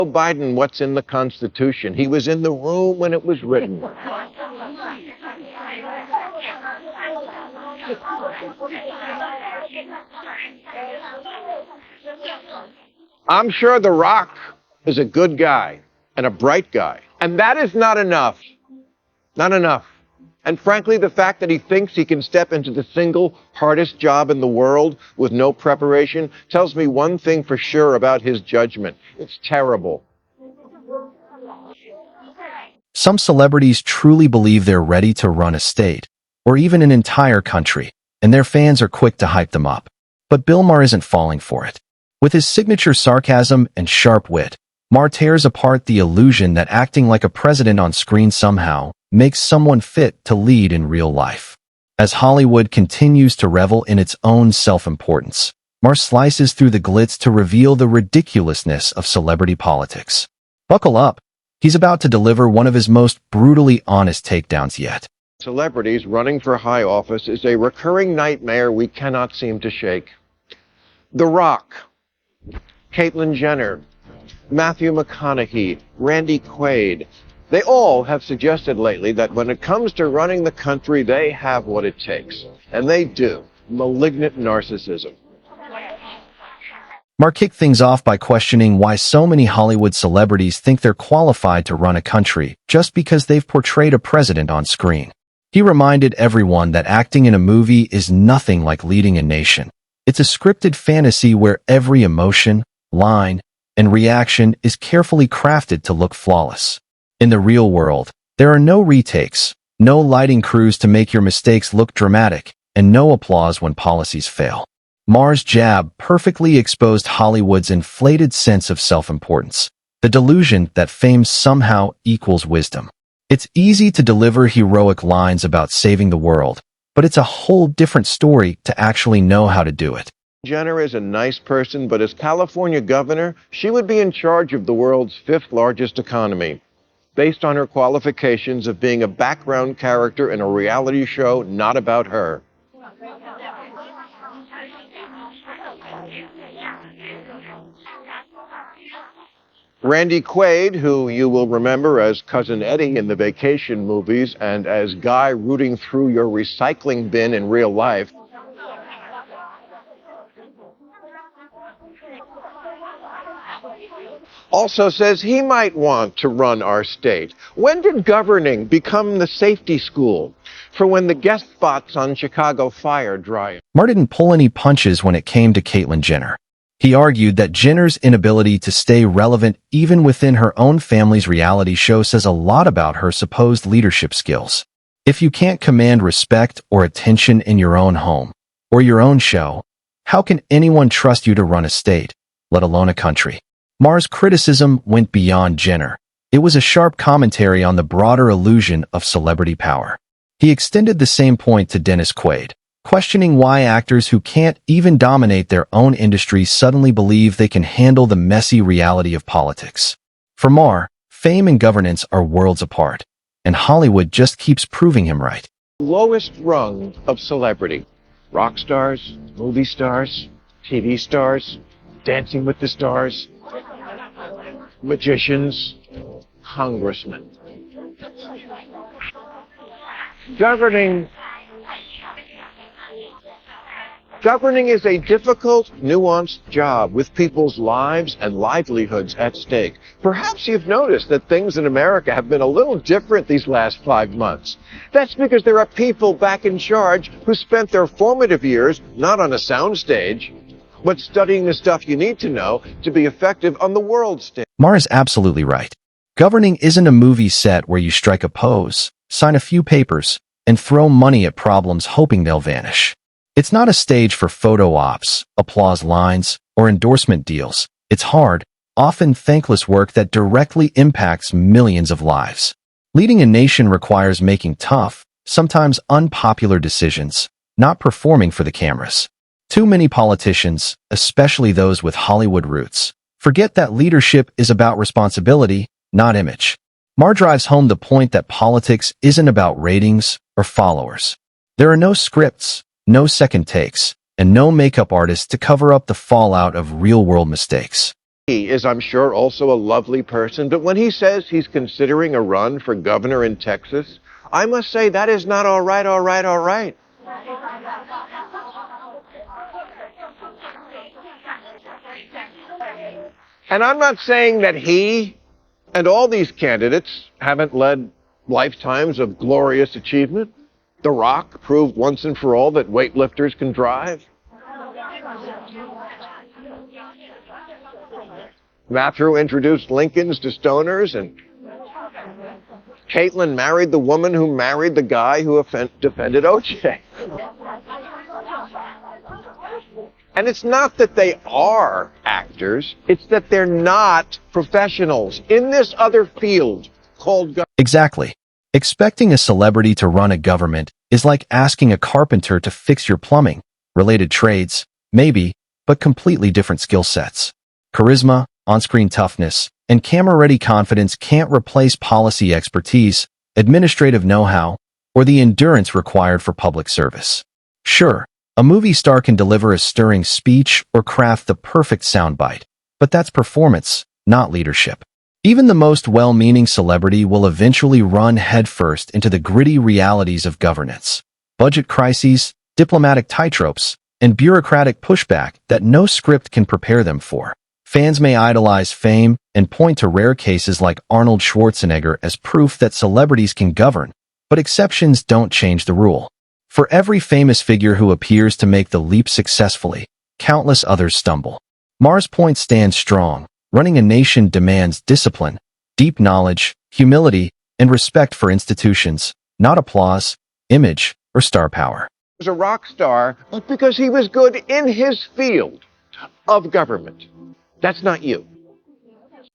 Biden, what's in the Constitution? He was in the room when it was written. I'm sure The Rock is a good guy and a bright guy. And that is not enough. Not enough. And frankly, the fact that he thinks he can step into the single hardest job in the world with no preparation tells me one thing for sure about his judgment. It's terrible. Some celebrities truly believe they're ready to run a state, or even an entire country, and their fans are quick to hype them up. But Bill Maher isn't falling for it. With his signature sarcasm and sharp wit, Maher tears apart the illusion that acting like a president on screen somehow makes someone fit to lead in real life. As Hollywood continues to revel in its own self-importance, Maher slices through the glitz to reveal the ridiculousness of celebrity politics. Buckle up. He's about to deliver one of his most brutally honest takedowns yet. Celebrities running for high office is a recurring nightmare we cannot seem to shake. The Rock, Caitlyn Jenner, Matthew McConaughey, Randy Quaid, they all have suggested lately that when it comes to running the country, they have what it takes. And they do. Malignant narcissism. Maher kicked things off by questioning why so many Hollywood celebrities think they're qualified to run a country just because they've portrayed a president on screen. He reminded everyone that acting in a movie is nothing like leading a nation. It's a scripted fantasy where every emotion, line, and reaction is carefully crafted to look flawless. In the real world, there are no retakes, no lighting crews to make your mistakes look dramatic, and no applause when policies fail. Maher's jab perfectly exposed Hollywood's inflated sense of self-importance, the delusion that fame somehow equals wisdom. It's easy to deliver heroic lines about saving the world, but it's a whole different story to actually know how to do it. Jenner is a nice person, but as California governor, she would be in charge of the world's fifth largest economy, based on her qualifications of being a background character in a reality show not about her. Randy Quaid, who you will remember as Cousin Eddie in the Vacation movies and as Guy rooting through your recycling bin in real life, also says he might want to run our state. When did governing become the safety school for when the guest spots on Chicago Fire dry up? Maher didn't pull any punches when it came to Caitlyn Jenner. He argued that Jenner's inability to stay relevant even within her own family's reality show says a lot about her supposed leadership skills. If you can't command respect or attention in your own home or your own show, how can anyone trust you to run a state, let alone a country? Maher's criticism went beyond Jenner. It was a sharp commentary on the broader illusion of celebrity power. He extended the same point to Dennis Quaid, questioning why actors who can't even dominate their own industry suddenly believe they can handle the messy reality of politics. For Maher, fame and governance are worlds apart, and Hollywood just keeps proving him right. Lowest rung of celebrity. Rock stars, movie stars, TV stars, Dancing with the Stars, magicians, congressmen. Governing is a difficult, nuanced job with people's lives and livelihoods at stake. Perhaps you've noticed that things in America have been a little different these last 5 months. That's because there are people back in charge who spent their formative years not on a soundstage, but studying the stuff you need to know to be effective on the world stage. Maher is absolutely right. Governing isn't a movie set where you strike a pose, sign a few papers, and throw money at problems hoping they'll vanish. It's not a stage for photo ops, applause lines, or endorsement deals. It's hard, often thankless work that directly impacts millions of lives. Leading a nation requires making tough, sometimes unpopular decisions, not performing for the cameras. Too many politicians, especially those with Hollywood roots, forget that leadership is about responsibility, not image. Maher drives home the point that politics isn't about ratings or followers. There are no scripts, no second takes, and no makeup artists to cover up the fallout of real-world mistakes. He is, I'm sure, also a lovely person, but when he says he's considering a run for governor in Texas, I must say that is not all right, all right, all right. And I'm not saying that he and all these candidates haven't led lifetimes of glorious achievement. The Rock proved once and for all that weightlifters can drive. Maher introduced Lincolns to stoners, and Caitlyn married the woman who married the guy who defended O.J. And it's not that they are actors, it's that they're not professionals in this other field called government. Exactly. Expecting a celebrity to run a government is like asking a carpenter to fix your plumbing. Related trades, maybe, but completely different skill sets. Charisma, on-screen toughness, and camera-ready confidence can't replace policy expertise, administrative know-how, or the endurance required for public service. Sure, a movie star can deliver a stirring speech or craft the perfect soundbite, but that's performance, not leadership. Even the most well-meaning celebrity will eventually run headfirst into the gritty realities of governance. Budget crises, diplomatic tightropes, and bureaucratic pushback that no script can prepare them for. Fans may idolize fame and point to rare cases like Arnold Schwarzenegger as proof that celebrities can govern, but exceptions don't change the rule. For every famous figure who appears to make the leap successfully, countless others stumble. Maher's point stands strong. Running a nation demands discipline, deep knowledge, humility, and respect for institutions, not applause, image, or star power. He was a rock star, but because he was good in his field of government. That's not you.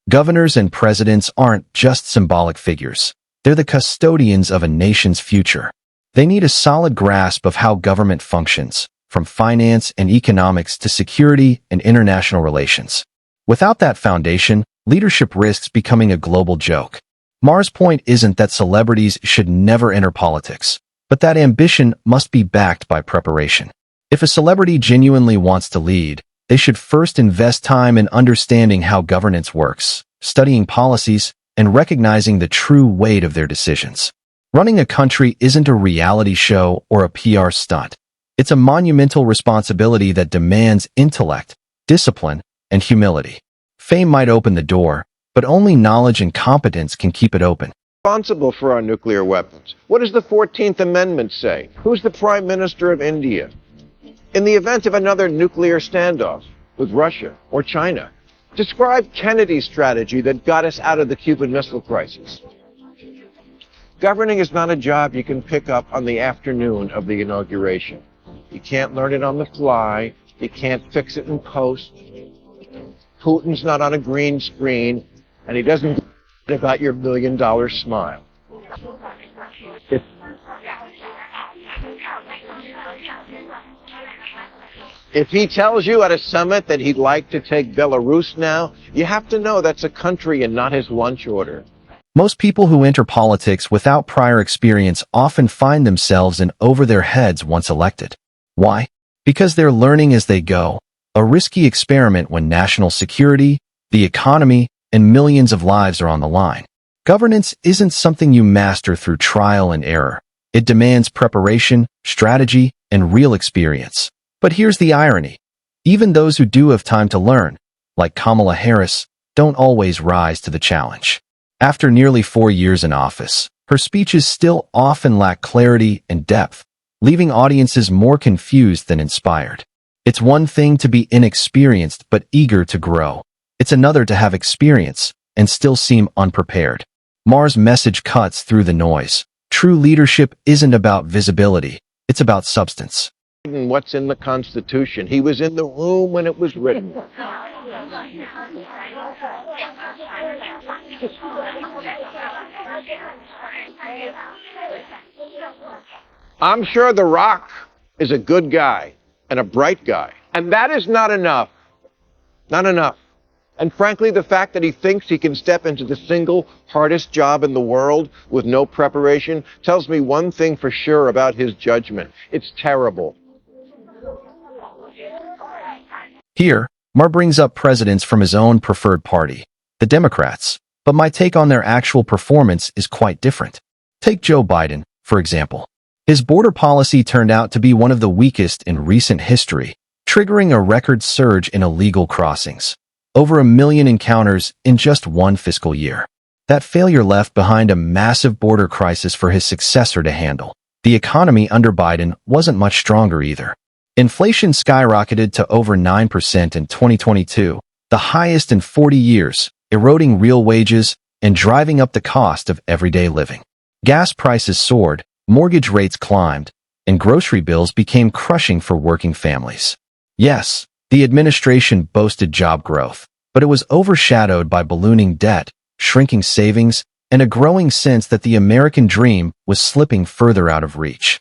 Governors and presidents aren't just symbolic figures. They're the custodians of a nation's future. They need a solid grasp of how government functions, from finance and economics to security and international relations. Without that foundation, leadership risks becoming a global joke. Maher's point isn't that celebrities should never enter politics, but that ambition must be backed by preparation. If a celebrity genuinely wants to lead, they should first invest time in understanding how governance works, studying policies, and recognizing the true weight of their decisions. Running a country isn't a reality show or a PR stunt. It's a monumental responsibility that demands intellect, discipline, and humility. Fame might open the door, but only knowledge and competence can keep it open. Responsible for our nuclear weapons. What does the 14th Amendment say? Who's the Prime Minister of India? In the event of another nuclear standoff with Russia or China, describe Kennedy's strategy that got us out of the Cuban Missile Crisis. Governing is not a job you can pick up on the afternoon of the inauguration. You can't learn it on the fly. You can't fix it in post. Putin's not on a green screen, and he doesn't about your $1 million smile. If he tells you at a summit that he'd like to take Belarus now, you have to know that's a country and not his lunch order. Most people who enter politics without prior experience often find themselves in over their heads once elected. Why? Because they're learning as they go, a risky experiment when national security, the economy, and millions of lives are on the line. Governance isn't something you master through trial and error. It demands preparation, strategy, and real experience. But here's the irony. Even those who do have time to learn, like Kamala Harris, don't always rise to the challenge. After nearly 4 years in office, her speeches still often lack clarity and depth, leaving audiences more confused than inspired. It's one thing to be inexperienced but eager to grow. It's another to have experience and still seem unprepared. Maher's message cuts through the noise. True leadership isn't about visibility. It's about substance. What's in the Constitution? He was in the room when it was written. I'm sure The Rock is a good guy and a bright guy. And that is not enough. Not enough. And frankly, the fact that he thinks he can step into the single hardest job in the world with no preparation tells me one thing for sure about his judgment. It's terrible. Here, Maher brings up presidents from his own preferred party, the Democrats, but my take on their actual performance is quite different. Take Joe Biden, for example. His border policy turned out to be one of the weakest in recent history, triggering a record surge in illegal crossings. Over 1 million encounters in just one fiscal year. That failure left behind a massive border crisis for his successor to handle. The economy under Biden wasn't much stronger either. Inflation skyrocketed to over 9% in 2022, the highest in 40 years, eroding real wages and driving up the cost of everyday living. Gas prices soared, mortgage rates climbed, and grocery bills became crushing for working families. Yes, the administration boasted job growth, but it was overshadowed by ballooning debt, shrinking savings, and a growing sense that the American dream was slipping further out of reach.